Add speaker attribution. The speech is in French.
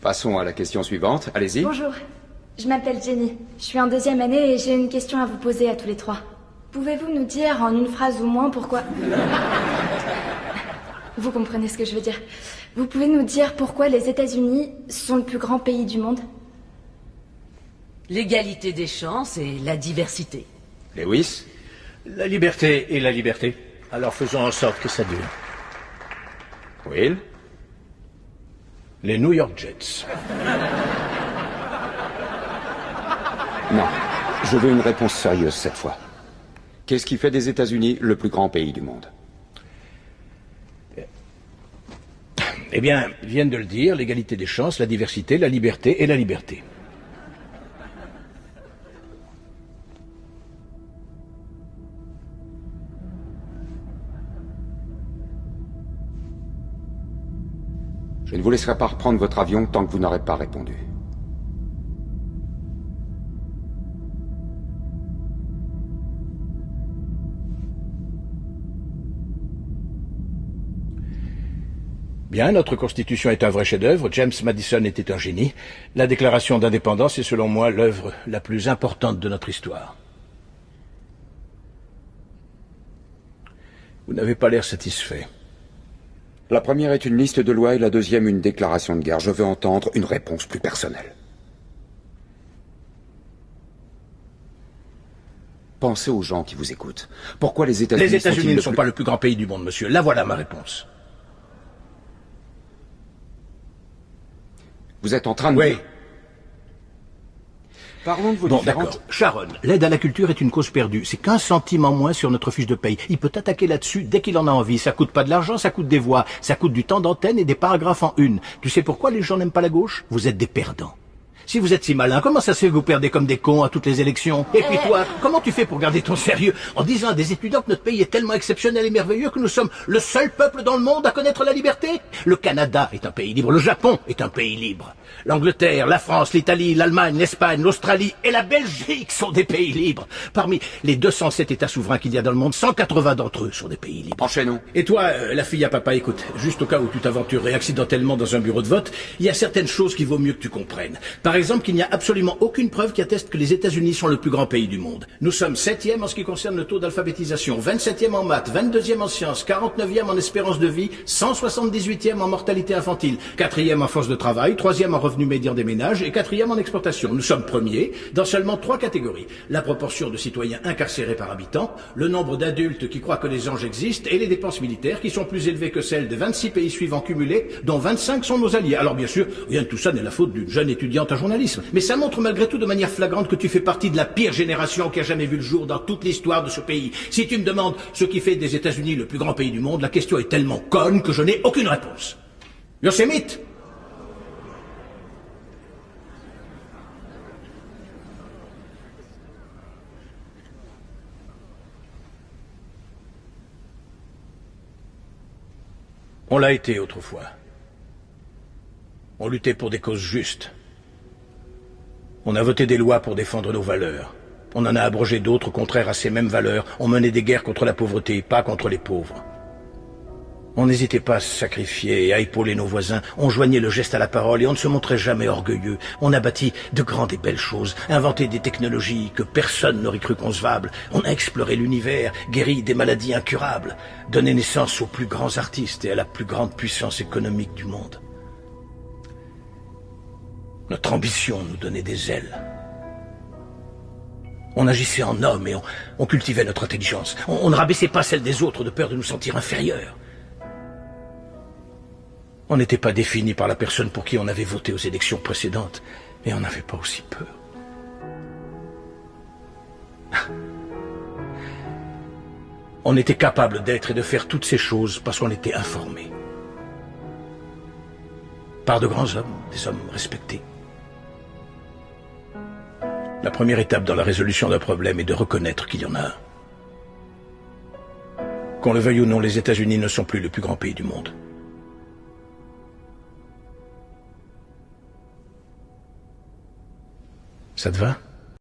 Speaker 1: Passons à la question suivante. Allez-y.
Speaker 2: Bonjour, je m'appelle Jenny. Je suis en 2e année et j'ai une question à vous poser à tous les trois. Pouvez-vous nous dire en une phrase ou moins pourquoi... Vous comprenez ce que je veux dire. Vous pouvez nous dire pourquoi les États-Unis sont le plus grand pays du monde?
Speaker 3: L'égalité des chances et la diversité.
Speaker 1: Lewis?
Speaker 4: La liberté et la liberté. Alors faisons en sorte que ça dure.
Speaker 1: Will?
Speaker 4: Les New York Jets.
Speaker 1: Non. Je veux une réponse sérieuse cette fois. Qu'est-ce qui fait des États-Unis le plus grand pays du monde?
Speaker 4: Eh bien, ils viennent de le dire, l'égalité des chances, la diversité, la liberté et la liberté.
Speaker 1: Je ne vous laisserai pas reprendre votre avion tant que vous n'aurez pas répondu.
Speaker 4: Bien, notre Constitution est un vrai chef-d'œuvre. James Madison était un génie. La Déclaration d'indépendance est selon moi l'œuvre la plus importante de notre histoire. Vous n'avez pas l'air satisfait.
Speaker 1: La première est une liste de lois et la deuxième une déclaration de guerre. Je veux entendre une réponse plus personnelle. Pensez aux gens qui vous écoutent. Pourquoi les États-Unis
Speaker 4: Les États-Unis
Speaker 1: sont-ils
Speaker 4: ne sont pas le plus grand pays du monde, monsieur. Là voilà ma réponse.
Speaker 1: Vous êtes en train de...
Speaker 4: Oui.
Speaker 1: Parlons de vos
Speaker 4: Bon,
Speaker 1: différentes...
Speaker 4: d'accord. Sharon, l'aide à la culture est une cause perdue. C'est qu'1 centime en moins sur notre fiche de paye. Il peut attaquer là-dessus dès qu'il en a envie. Ça coûte pas de l'argent, ça coûte des voix. Ça coûte du temps d'antenne et des paragraphes en une. Tu sais pourquoi les gens n'aiment pas la gauche? Vous êtes des perdants. Si vous êtes si malin, comment ça se fait que vous perdez comme des cons à toutes les élections? Et puis toi, comment tu fais pour garder ton sérieux en disant à des étudiants que notre pays est tellement exceptionnel et merveilleux que nous sommes le seul peuple dans le monde à connaître la liberté? Le Canada est un pays libre, le Japon est un pays libre. L'Angleterre, la France, l'Italie, l'Allemagne, l'Espagne, l'Australie et la Belgique sont des pays libres. Parmi les 207 États souverains qu'il y a dans le monde, 180 d'entre eux sont des pays libres.
Speaker 1: Enchaînons.
Speaker 4: Et toi, la fille à papa, écoute, juste au cas où tu t'aventurerais accidentellement dans un bureau de vote, il y a certaines choses qu'il vaut mieux que tu comprennes. Par exemple, qu'il n'y a absolument aucune preuve qui atteste que les États-Unis sont le plus grand pays du monde. Nous sommes 7e en ce qui concerne le taux d'alphabétisation, 27e en maths, 22e en sciences, 49e en espérance de vie, 178e en mortalité infantile, 4e en force de travail, 3e en revenu médian des ménages et 4e en exportation. Nous sommes premiers dans seulement 3 catégories. La proportion de citoyens incarcérés par habitant, le nombre d'adultes qui croient que les anges existent et les dépenses militaires qui sont plus élevées que celles des 26 pays suivants cumulés, dont 25 sont nos alliés. Alors bien sûr, rien de tout ça n'est la faute d'une jeune étudiante en journalisme. Mais ça montre malgré tout de manière flagrante que tu fais partie de la pire génération qui a jamais vu le jour dans toute l'histoire de ce pays. Si tu me demandes ce qui fait des États-Unis le plus grand pays du monde, la question est tellement conne que je n'ai aucune réponse. Yosemite. On l'a été autrefois. On luttait pour des causes justes. On a voté des lois pour défendre nos valeurs. On en a abrogé d'autres contraires à ces mêmes valeurs. On menait des guerres contre la pauvreté, pas contre les pauvres. On n'hésitait pas à se sacrifier et à épauler nos voisins. On joignait le geste à la parole et on ne se montrait jamais orgueilleux. On a bâti de grandes et belles choses, inventé des technologies que personne n'aurait cru concevables. On a exploré l'univers, guéri des maladies incurables, donné naissance aux plus grands artistes et à la plus grande puissance économique du monde. Notre ambition nous donnait des ailes. On agissait en homme et on cultivait notre intelligence. On ne rabaissait pas celle des autres de peur de nous sentir inférieurs. On n'était pas défini par la personne pour qui on avait voté aux élections précédentes, mais on n'avait pas aussi peur. On était capable d'être et de faire toutes ces choses parce qu'on était informés. Par de grands hommes, des hommes respectés. La première étape dans la résolution d'un problème est de reconnaître qu'il y en a un. Qu'on le veuille ou non, les États-Unis ne sont plus le plus grand pays du monde. Ça te va ?